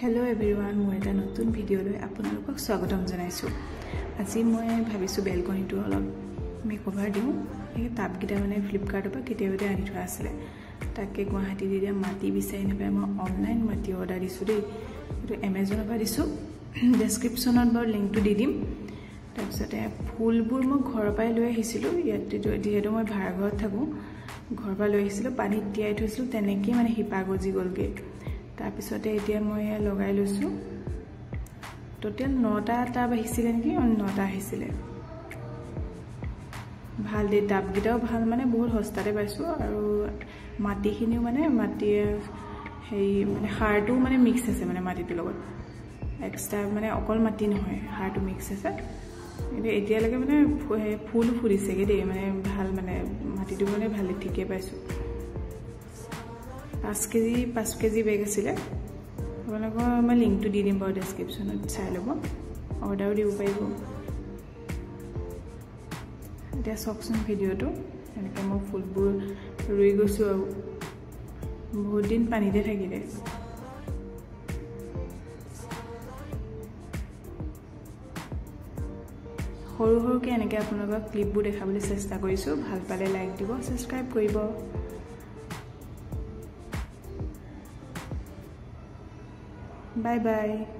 Hello everyone, মই এটা নতুন ভিডিওলৈ আপোনালোকক স্বাগতম জনাইছো। আজি মই ভাবিছো বেলকনিটো অলপ মেকওভাৰ দিও। এই টাবগিটা মানে ফ্লিপকাৰ্টৰ পৰা কেতিয়াবাতে আনি থোৱা আছিল। তাকে গুৱাহাটী দিয়া মাটি বিচাৰি নাপাই মই অনলাইন মাটি অৰ্ডাৰ দিছো দেই। এটো Amazonৰ পৰা দিছো। ডেসক্ৰিপচনত বৰ লিংকটো দি দিম। তাৰপিছতে ফুলবোৰ মই ঘৰৰ পৰাই লৈ আহিছিলো। ইয়াতে যেহেতু মই ভাড়া ঘৰত থাকো, ঘৰৰ পৰা লৈ আহিছিলো, পানীত তিয়াই থৈছিলো, তেনেকৈ মানে হিপা গজি গলগে। তাৰপিছতে এতিয়া মই লগাই লৈছো। টোটাল 9টা টাব আহিছিলে নেকি? 9টা আহিছিলে। ভাল দে টাবগিটাও ভাল, মানে বহুত সস্তাতে পাইছো। আৰু মাটিখিনিও মানে হেই মানে সাৰটো মানে মিক্স আছে, মানে মাটিটোৰ লগত এক্সট্ৰা মানে অকল মাটি নহয়, সাৰটো মিক্স আছে। এতিয়ালৈকে মানে ফুল ফুলিছেগে দেই, মানে ভাল, মানে মাটিটো মানে ভালে ঠিকে পাইছো। 5 কেজি বেগ আছিলে। আপোনালোকক মই লিংকটো দি দিম বাৰু ডেসক্ৰিপচনত, চাই ল'ব, অৰ্ডাৰো দিব পাৰিব। এতিয়া চাওকচোন ভিডিঅ'টো, এনেকৈ মই ফুলবোৰ ৰুই গৈছো আৰু বহুত দিন পানীতে থাকিলে। সৰু সৰুকৈ এনেকৈ আপোনালোকক ক্লিপবোৰ দেখাবলৈ চেষ্টা কৰিছো। ভাল পালে লাইক দিব, সাবস্ক্ৰাইব কৰিব। Bye bye.